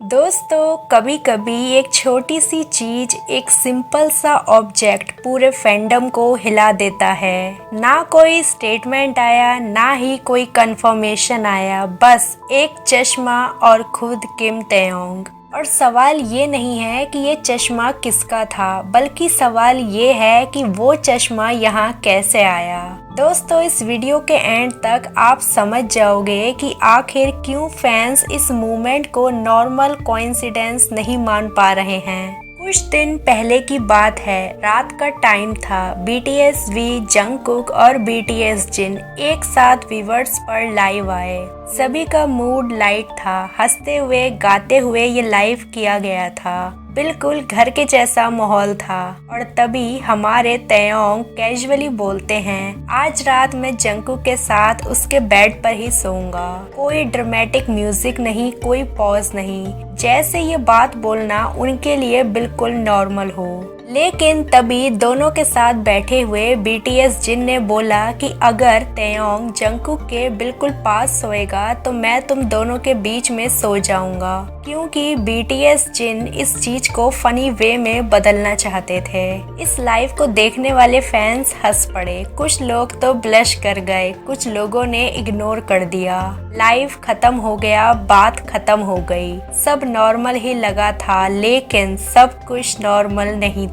दोस्तों, कभी कभी एक छोटी सी चीज, एक सिंपल सा ऑब्जेक्ट पूरे फैंडम को हिला देता है। ना कोई स्टेटमेंट आया, ना ही कोई कंफर्मेशन आया, बस एक चश्मा और खुद किम तेयोंग। और सवाल ये नहीं है कि ये चश्मा किसका था, बल्कि सवाल ये है कि वो चश्मा यहाँ कैसे आया। दोस्तों, इस वीडियो के एंड तक आप समझ जाओगे कि आखिर क्यों फैंस इस मूवमेंट को नॉर्मल कोइंसिडेंस नहीं मान पा रहे हैं। कुछ दिन पहले की बात है, रात का टाइम था। BTS V, जंगकुक और BTS जिन एक साथ वीवर्स पर लाइव आए। सभी का मूड लाइट था, हंसते हुए गाते हुए ये लाइव किया गया था। बिल्कुल घर के जैसा माहौल था। और तभी हमारे तेयोंग कैजुअली बोलते हैं, आज रात मैं जंगकुक के साथ उसके बेड पर ही सोऊंगा। कोई ड्रामेटिक म्यूजिक नहीं, कोई पॉज नहीं, जैसे ये बात बोलना उनके लिए बिल्कुल नॉर्मल हो। लेकिन तभी दोनों के साथ बैठे हुए BTS जिन ने बोला कि अगर तेयोंग जंगकुक के बिल्कुल पास सोएगा तो मैं तुम दोनों के बीच में सो जाऊंगा। क्योंकि BTS जिन इस चीज को फनी वे में बदलना चाहते थे। इस लाइव को देखने वाले फैंस हंस पड़े, कुछ लोग तो ब्लश कर गए, कुछ लोगों ने इग्नोर कर दिया। लाइव खत्म हो गया, बात खत्म हो गई, सब नॉर्मल ही लगा था, लेकिन सब कुछ नॉर्मल नहीं था।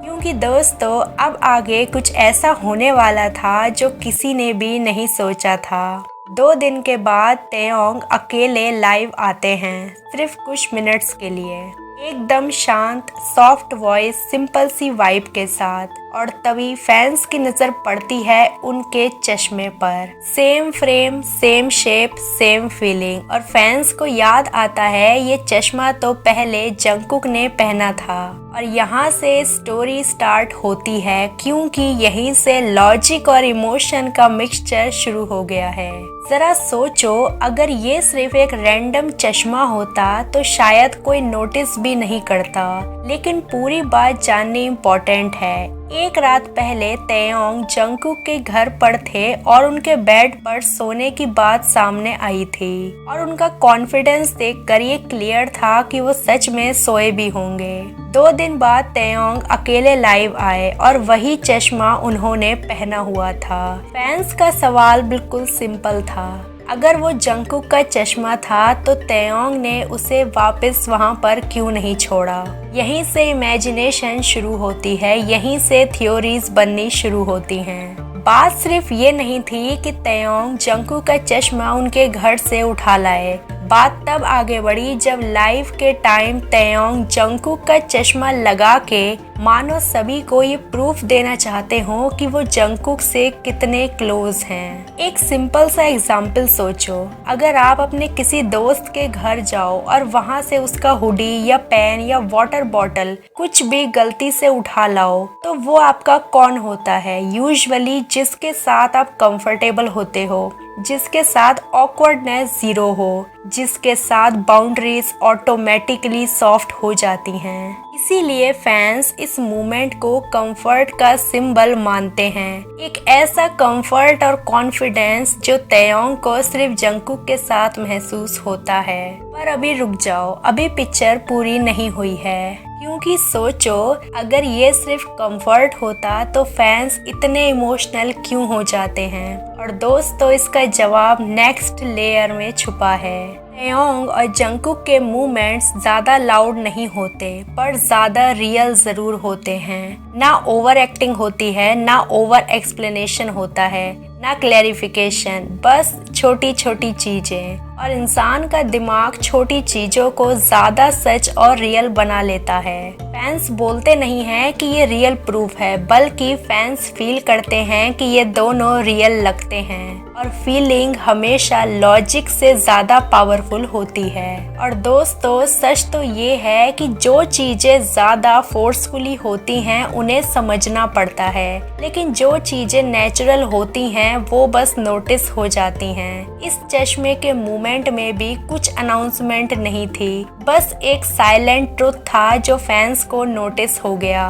क्योंकि दोस्तों, अब आगे कुछ ऐसा होने वाला था जो किसी ने भी नहीं सोचा था। 2 दिन के बाद तेयोंग अकेले लाइव आते हैं, सिर्फ कुछ मिनट्स के लिए, एकदम शांत, सॉफ्ट वॉइस, सिंपल सी वाइब के साथ। और तभी फैंस की नजर पड़ती है उनके चश्मे पर। Same frame, same shape, same feeling. और फैंस को याद आता है ये चश्मा तो पहले जंगकुक ने पहना था। और यहाँ से स्टोरी स्टार्ट होती है, क्योंकि यहीं से लॉजिक और इमोशन का मिक्सचर शुरू हो गया है। जरा सोचो, अगर ये सिर्फ एक रैंडम चश्मा होता तो शायद कोई नोटिस भी नहीं करता। लेकिन पूरी बात जाननी इम्पोर्टेंट है। एक रात पहले तेयोंग जंगकुक के घर पर थे और उनके बेड पर सोने की बात सामने आई थी। और उनका कॉन्फिडेंस देखकर ये क्लियर था कि वो सच में सोए भी होंगे। 2 दिन बाद तेयोंग अकेले लाइव आए और वही चश्मा उन्होंने पहना हुआ था। फैंस का सवाल बिल्कुल सिंपल था, अगर वो जंगकुक का चश्मा था तो तेयोंग ने उसे वापस वहाँ पर क्यों नहीं छोड़ा। यहीं से इमेजिनेशन शुरू होती है, यहीं से थ्योरीज बननी शुरू होती हैं। बात सिर्फ ये नहीं थी कि तेयोंग जंगकुक का चश्मा उनके घर से उठा लाए। बात तब आगे बढ़ी जब लाइव के टाइम तेयोंग जंगकुक का चश्मा लगा के मानो सभी को ये प्रूफ देना चाहते हो कि वो जंगकुक से कितने क्लोज हैं। एक सिंपल सा एग्जाम्पल सोचो, अगर आप अपने किसी दोस्त के घर जाओ और वहाँ से उसका हुडी या पेन या वाटर बॉटल कुछ भी गलती से उठा लाओ, तो वो आपका कौन होता है? यूजुअली जिसके साथ आप कंफर्टेबल होते हो, जिसके साथ ऑकवर्डनेस 0 हो, जिसके साथ बाउंड्रीज ऑटोमेटिकली सॉफ्ट हो जाती हैं। इसीलिए फैंस इस मूवमेंट को कंफर्ट का सिंबल मानते हैं। एक ऐसा कंफर्ट और कॉन्फिडेंस जो तेयोंग को सिर्फ जंगकुक के साथ महसूस होता है। पर अभी रुक जाओ, अभी पिक्चर पूरी नहीं हुई है। क्योंकि सोचो, अगर ये सिर्फ कंफर्ट होता तो फैंस इतने इमोशनल क्यों हो जाते हैं? और दोस्तों, इसका जवाब नेक्स्ट लेयर में छुपा है। तेयोंग और जंगकुक के मूवमेंट्स ज्यादा लाउड नहीं होते, पर ज्यादा रियल जरूर होते हैं। ना ओवर एक्टिंग होती है, ना ओवर एक्सप्लेनेशन होता है, ना क्लैरिफिकेशन, बस छोटी छोटी चीजें। और इंसान का दिमाग छोटी चीजों को ज्यादा सच और रियल बना लेता है। फैंस बोलते नहीं हैं कि ये रियल प्रूफ है, बल्कि फैंस फील करते हैं कि ये दोनों रियल लगते हैं। और फीलिंग हमेशा लॉजिक से ज्यादा पावरफुल होती है। और दोस्तों, सच तो ये है कि जो चीजें ज्यादा फोर्सफुली होती हैं उन्हें समझना पड़ता है, लेकिन जो चीजें नेचुरल होती हैं वो बस नोटिस हो जाती हैं। इस चश्मे के मूवमेंट में भी कुछ अनाउंसमेंट नहीं थी, बस एक साइलेंट ट्रुथ था जो फैंस को नोटिस हो गया।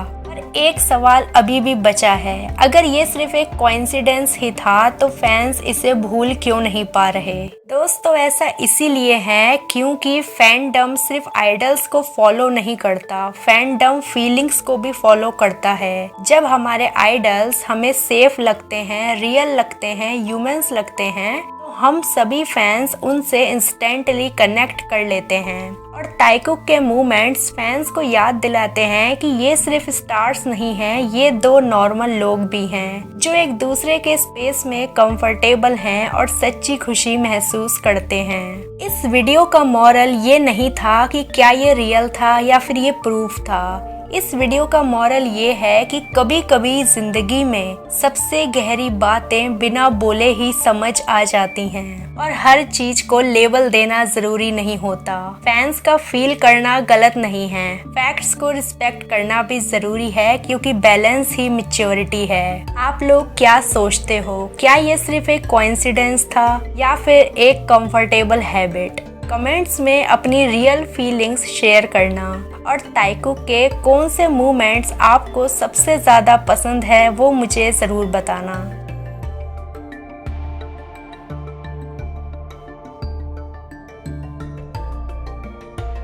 एक सवाल अभी भी बचा है, अगर ये सिर्फ एक कोइंसिडेंस ही था तो फैंस इसे भूल क्यों नहीं पा रहे। दोस्तों ऐसा इसीलिए है क्योंकि फैंडम सिर्फ आइडल्स को फॉलो नहीं करता, फैंडम फीलिंग्स को भी फॉलो करता है। जब हमारे आइडल्स हमें सेफ लगते हैं, रियल लगते हैं, ह्यूमंस लगते हैं, तो हम सभी फैंस उनसे इंस्टेंटली कनेक्ट कर लेते हैं। और ताइकुक के मूवमेंट्स फैंस को याद दिलाते हैं कि ये सिर्फ स्टार्स नहीं हैं, ये दो नॉर्मल लोग भी हैं जो एक दूसरे के स्पेस में कंफर्टेबल हैं और सच्ची खुशी महसूस करते हैं। इस वीडियो का मॉरल ये नहीं था कि क्या ये रियल था या फिर ये प्रूफ था। इस वीडियो का मॉरल ये है कि कभी कभी जिंदगी में सबसे गहरी बातें बिना बोले ही समझ आ जाती हैं और हर चीज को लेबल देना जरूरी नहीं होता। फैंस का फील करना गलत नहीं है, फैक्ट्स को रिस्पेक्ट करना भी जरूरी है क्योंकि बैलेंस ही मैच्योरिटी है। आप लोग क्या सोचते हो, क्या ये सिर्फ एक कोइंसिडेंस था या फिर एक कंफर्टेबल हैबिट? कमेंट्स में अपनी रियल फीलिंग्स शेयर करना और ताइकुक के कौन से मूवमेंट्स आपको सबसे ज़्यादा पसंद है वो मुझे ज़रूर बताना।